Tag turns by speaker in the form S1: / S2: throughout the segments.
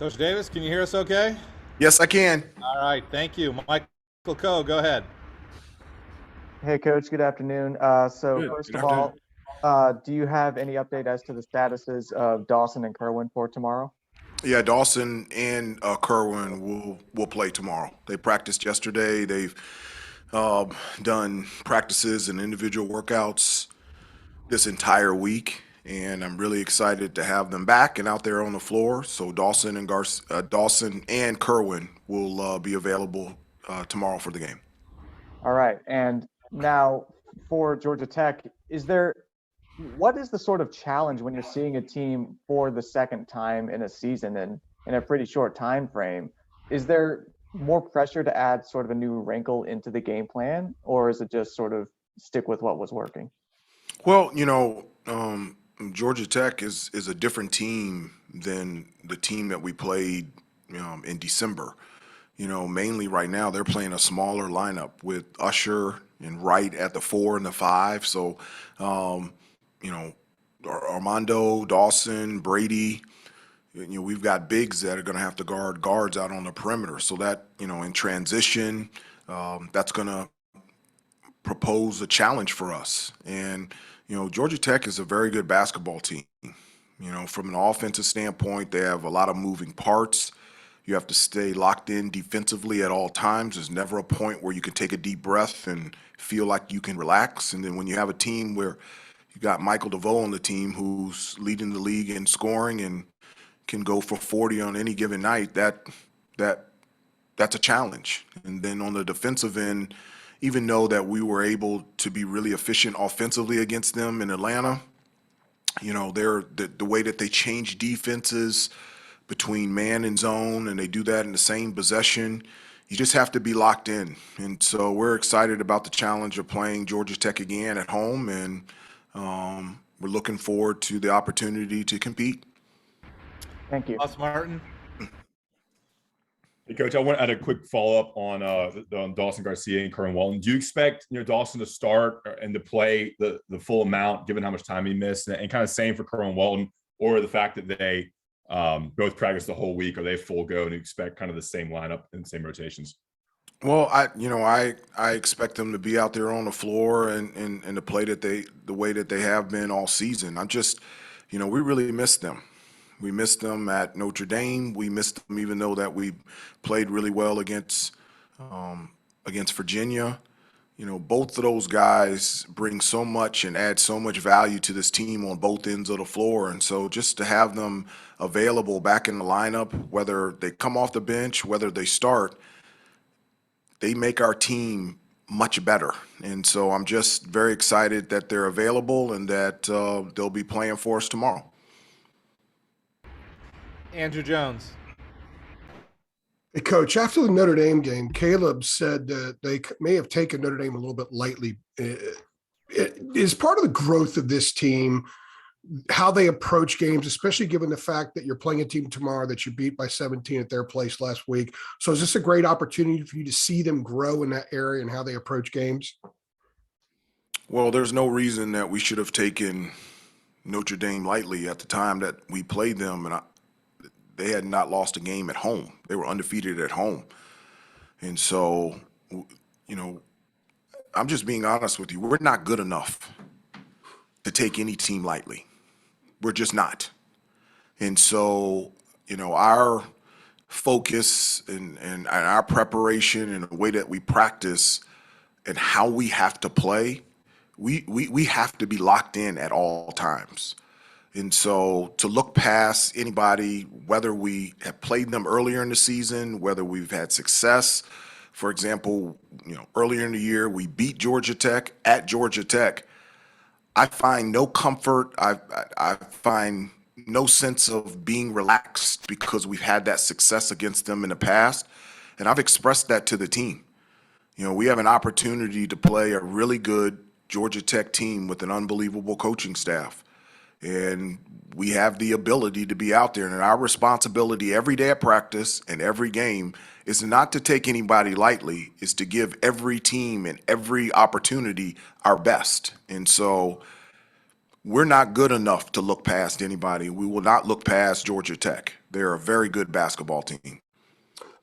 S1: Coach Davis, can you hear us okay?
S2: Yes, I can.
S1: All right, thank you. Michael Coe, go ahead.
S3: Hey, Coach. Good afternoon. So
S2: Good.
S3: first
S2: Good
S3: of
S2: afternoon.
S3: all, do you have any update as to the statuses of Dawson and Kerwin for tomorrow?
S2: Yeah, Dawson and Kerwin will play tomorrow. They practiced yesterday. They've uh, done practices and individual workouts this entire week, and I'm really excited to have them back and out there on the floor. So Dawson and Kerwin will be available tomorrow for the game.
S3: All right. And now for Georgia Tech, what is the sort of challenge when you're seeing a team for the second time in a season and in a pretty short time frame? Is there more pressure to add sort of a new wrinkle into the game plan, or is it just sort of stick with what was working?
S2: Well, Georgia Tech is a different team than the team that we played in December. Mainly right now they're playing a smaller lineup with Usher and Wright at the 4 and the 5. So, you know, Armando, Dawson, Brady. We've got bigs that are going to have to guard guards out on the perimeter. So that in transition, that's going to propose a challenge for us. And Georgia Tech is a very good basketball team. From an offensive standpoint, they have a lot of moving parts. You have to stay locked in defensively at all times. There's never a point where you can take a deep breath and feel like you can relax. And then when you have a team where you got Michael DeVoe on the team who's leading the league in scoring and can go for 40 on any given night, that that's a challenge. And then on the defensive end, even though that we were able to be really efficient offensively against them in Atlanta, they're the way that they change defenses between man and zone, and they do that in the same possession. You just have to be locked in. And so we're excited about the challenge of playing Georgia Tech again at home, and we're looking forward to the opportunity to compete.
S3: Thank you.
S1: Ross Martin.
S4: Hey, Coach, I want to add a quick follow-up on Dawson Garcia and Kerwin Walton. Do you expect Dawson to start and to play the full amount, given how much time he missed, and kind of same for Kerwin Walton, or the fact that they both practice the whole week? Are they full go, and you expect kind of the same lineup and same rotations?
S2: Well, I expect them to be out there on the floor and to play the way that they have been all season. We really missed them. We missed them at Notre Dame. We missed them even though that we played really well against Virginia. Both of those guys bring so much and add so much value to this team on both ends of the floor. And so just to have them available back in the lineup, whether they come off the bench, whether they start, they make our team much better. And so I'm just very excited that they're available and that they'll be playing for us tomorrow.
S1: Andrew Jones.
S5: Hey, Coach, after the Notre Dame game, Caleb said that they may have taken Notre Dame a little bit lightly. Is part of the growth of this team how they approach games, especially given the fact that you're playing a team tomorrow that you beat by 17 at their place last week? So is this a great opportunity for you to see them grow in that area and how they approach games?
S2: Well, there's no reason that we should have taken Notre Dame lightly at the time that we played them, and they had not lost a game at home. They were undefeated at home. And so, I'm just being honest with you. We're not good enough to take any team lightly. We're just not. And so, our focus and our preparation and the way that we practice and how we have to play, we have to be locked in at all times. And so to look past anybody, whether we have played them earlier in the season, whether we've had success, for example, earlier in the year, we beat Georgia Tech at Georgia Tech. I find no comfort. I find no sense of being relaxed because we've had that success against them in the past. And I've expressed that to the team. We have an opportunity to play a really good Georgia Tech team with an unbelievable coaching staff. And we have the ability to be out there. And our responsibility every day at practice and every game is not to take anybody lightly, is to give every team and every opportunity our best. And so we're not good enough to look past anybody. We will not look past Georgia Tech. They're a very good basketball team.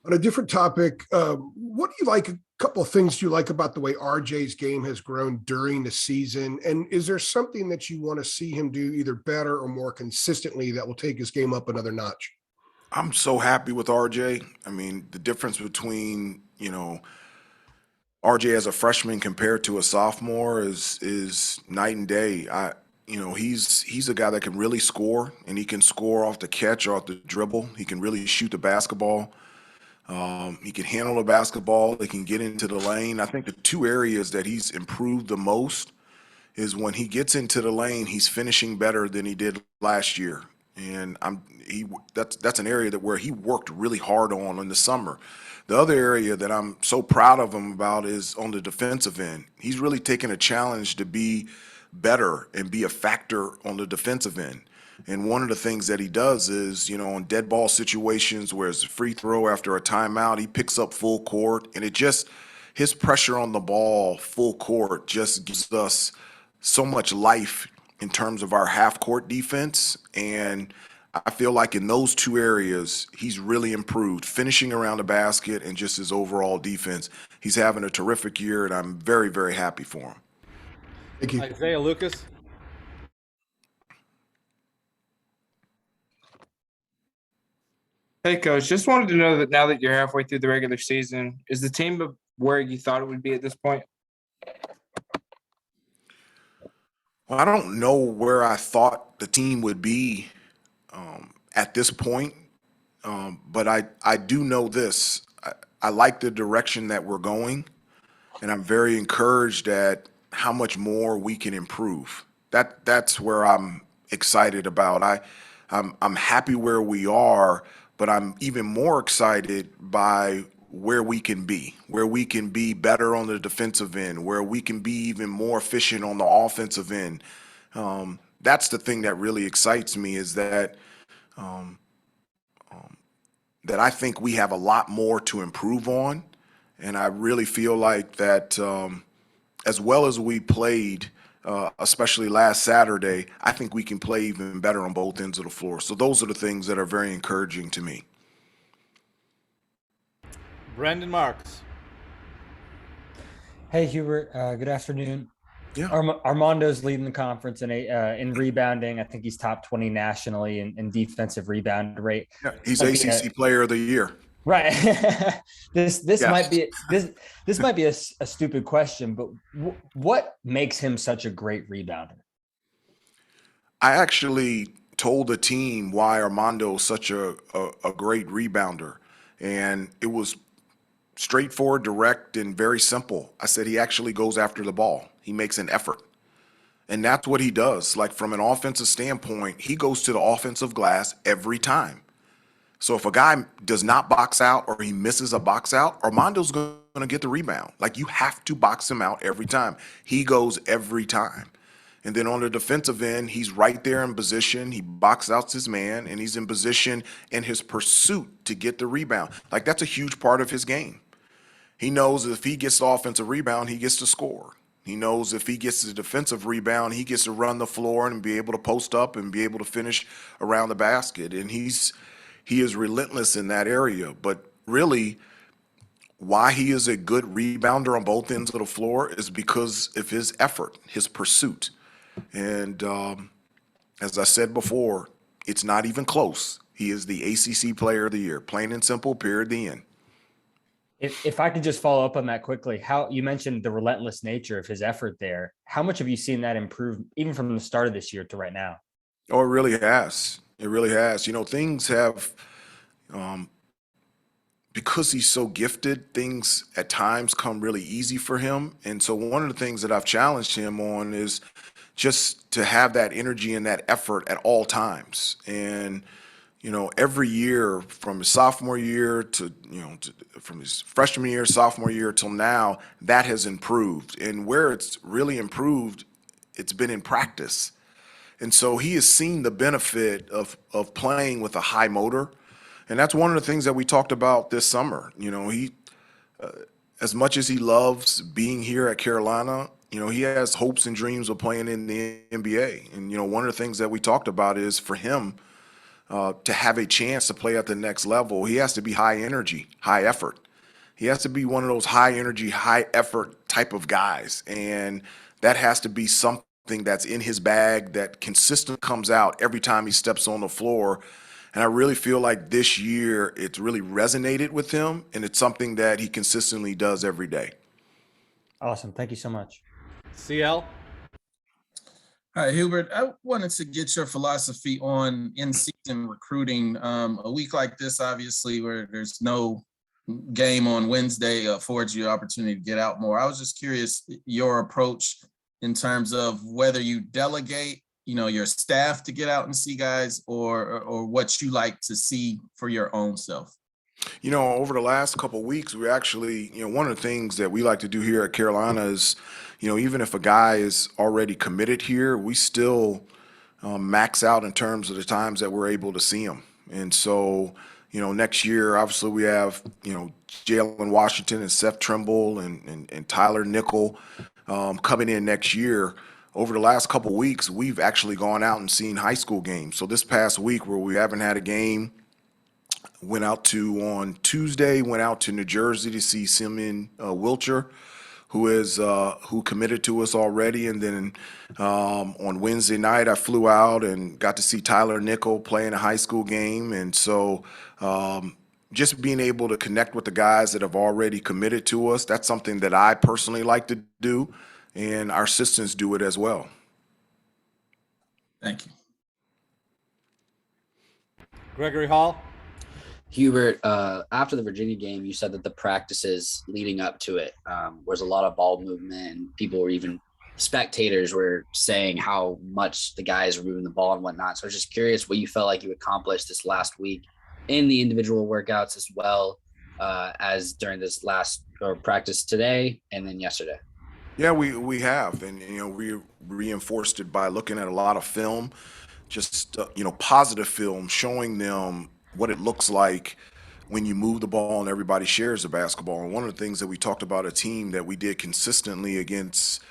S5: On a different topic, what do you like? A couple of things you like about the way RJ's game has grown during the season, and is there something that you want to see him do either better or more consistently that will take his game up another notch?
S2: I'm so happy with RJ. I mean, the difference between, RJ as a freshman compared to a sophomore is night and day. He's a guy that can really score, and he can score off the catch or off the dribble. He can really shoot the basketball. He can handle the basketball. He can get into the lane. I think the two areas that he's improved the most is when he gets into the lane, he's finishing better than he did last year. And that's an area where he worked really hard on in the summer. The other area that I'm so proud of him about is on the defensive end. He's really taken a challenge to be better and be a factor on the defensive end. And one of the things that he does is, on dead ball situations where it's a free throw after a timeout, he picks up full court, and his pressure on the ball full court just gives us so much life in terms of our half court defense. And I feel like in those two areas, he's really improved, finishing around the basket and just his overall defense. He's having a terrific year, and I'm very, very happy for him.
S5: Thank you.
S1: Isaiah Lucas.
S6: Hey, Coach, just wanted to know that now that you're halfway through the regular season, is the team where you thought it would be at this point?
S2: Well, I don't know where I thought the team would be at this point, but I do know this. I like the direction that we're going, and I'm very encouraged at how much more we can improve. That's where I'm excited about. I'm happy where we are, but I'm even more excited by where we can be better on the defensive end, where we can be even more efficient on the offensive end. That's the thing that really excites me, is that that I think we have a lot more to improve on, and I really feel like that as well as we played, especially last Saturday, I think we can play even better on both ends of the floor. So those are the things that are very encouraging to me.
S1: Brendan Marks.
S7: Hey, Hubert. Good afternoon.
S2: Yeah.
S7: Armando's leading the conference in rebounding. I think he's top 20 nationally in defensive rebound rate.
S2: Yeah, he's ACC Player of the Year.
S7: Right. This
S2: Yes.
S7: might be a stupid question, but what makes him such a great rebounder?
S2: I actually told the team why Armando is such a great rebounder, and it was straightforward, direct, and very simple. I said he actually goes after the ball. He makes an effort. And that's what he does. Like, from an offensive standpoint, he goes to the offensive glass every time. So if a guy does not box out or he misses a box out, Armando's going to get the rebound. Like, you have to box him out every time. He goes every time. And then on the defensive end, he's right there in position. He box outs his man, and he's in position in his pursuit to get the rebound. Like, that's a huge part of his game. He knows if he gets the offensive rebound, he gets to score. He knows if he gets the defensive rebound, he gets to run the floor and be able to post up and be able to finish around the basket. And he is relentless in that area. But really, why he is a good rebounder on both ends of the floor is because of his effort, his pursuit. And as I said before, it's not even close. He is the ACC Player of the Year, plain and simple, period, the end.
S7: If I could just follow up on that quickly, how you mentioned the relentless nature of his effort there. How much have you seen that improve even from the start of this year to right now?
S2: Oh, it really has. It really has. Things have, because he's so gifted, things at times come really easy for him. And so one of the things that I've challenged him on is just to have that energy and that effort at all times. And every year from his sophomore year to from his freshman year, sophomore year till now, that has improved. And where it's really improved, it's been in practice. And so he has seen the benefit of playing with a high motor. And that's one of the things that we talked about this summer. as much as he loves being here at Carolina, he has hopes and dreams of playing in the NBA. And, one of the things that we talked about is for him to have a chance to play at the next level, he has to be high energy, high effort. He has to be one of those high energy, high effort type of guys. And that has to be something that's in his bag that consistently comes out every time he steps on the floor. And I really feel like this year it's really resonated with him, and it's something that he consistently does every day.
S7: Awesome. Thank you so much.
S1: CL.
S8: Hi, Hubert. I wanted to get your philosophy on in-season recruiting. A week like this, obviously, where there's no game on Wednesday, affords you the opportunity to get out more. I was just curious your approach in terms of whether you delegate, your staff to get out and see guys, or what you like to see for your own self.
S2: Over the last couple of weeks, we actually, one of the things that we like to do here at Carolina is, even if a guy is already committed here, we still max out in terms of the times that we're able to see him. And so, next year, obviously we have, Jalen Washington and Seth Trimble and Tyler Nickel coming in next year. Over the last couple of weeks, we've actually gone out and seen high school games. So this past week where we haven't had a game, on Tuesday, went out to New Jersey to see Simeon Wilcher, who committed to us already. And then on Wednesday night, I flew out and got to see Tyler Nickel play in a high school game. And so just being able to connect with the guys that have already committed to us, that's something that I personally like to do, and our assistants do it as well.
S8: Thank you.
S1: Gregory Hall.
S9: Hubert, after the Virginia game, you said that the practices leading up to it was a lot of ball movement, and people were even spectators were saying how much the guys were moving the ball and whatnot. So I was just curious what you felt like you accomplished this last week in the individual workouts as well as during this last practice today and then yesterday.
S2: Yeah, we have, and we reinforced it by looking at a lot of film, just positive film, showing them what it looks like when you move the ball and everybody shares the basketball. And one of the things that we talked about, a team that we did consistently against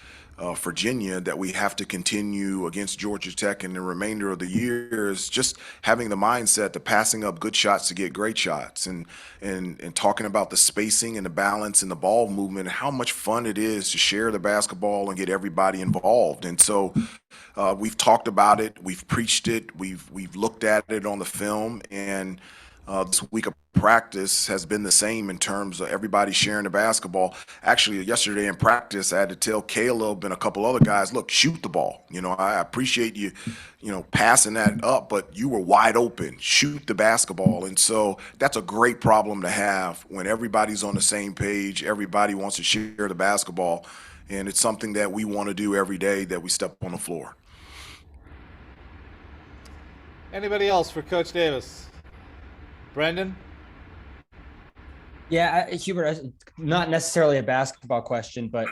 S2: Virginia, that we have to continue against Georgia Tech in the remainder of the year, is just having the mindset to passing up good shots to get great shots, and talking about the spacing and the balance and the ball movement and how much fun it is to share the basketball and get everybody involved. And so we've talked about it, we've preached it, we've looked at it on the film, and this week of practice has been the same in terms of everybody sharing the basketball. Actually, yesterday in practice, I had to tell Caleb and a couple other guys, look, shoot the ball. I appreciate you, passing that up, but you were wide open. Shoot the basketball. And so that's a great problem to have when everybody's on the same page, everybody wants to share the basketball, and it's something that we want to do every day that we step on the floor.
S1: Anybody else for Coach Davis? Brendan?
S7: Yeah, Hubert, not necessarily a basketball question, but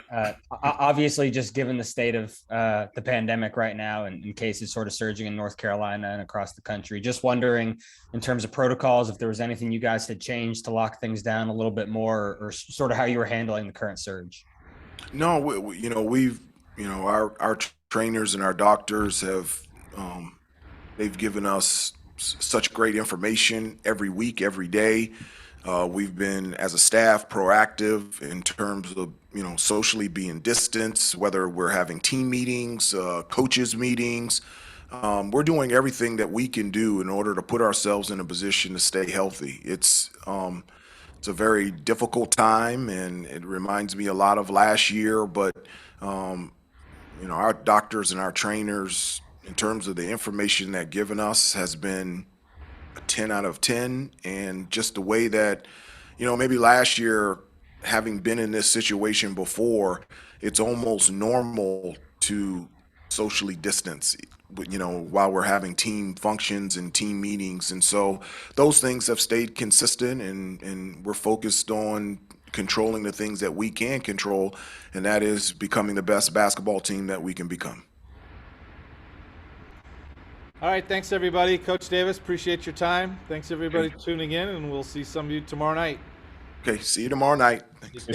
S7: obviously just given the state of the pandemic right now and cases sort of surging in North Carolina and across the country, just wondering in terms of protocols, if there was anything you guys had changed to lock things down a little bit more, or sort of how you were handling the current surge.
S2: No, our trainers and our doctors have, they've given us such great information every week, every day. We've been, as a staff, proactive in terms of, socially being distanced, whether we're having team meetings, coaches meetings. We're doing everything that we can do in order to put ourselves in a position to stay healthy. It's a very difficult time, and it reminds me a lot of last year, but, our doctors and our trainers, in terms of the information that given us, has been a 10 out of 10. And just the way that, maybe last year, having been in this situation before, it's almost normal to socially distance, while we're having team functions and team meetings. And so those things have stayed consistent, and we're focused on controlling the things that we can control, and that is becoming the best basketball team that we can become.
S1: All right, thanks everybody. Coach Davis, appreciate your time. Thanks everybody tuning in, and we'll see some of you tomorrow night.
S2: Okay, see you tomorrow night.
S1: Take care.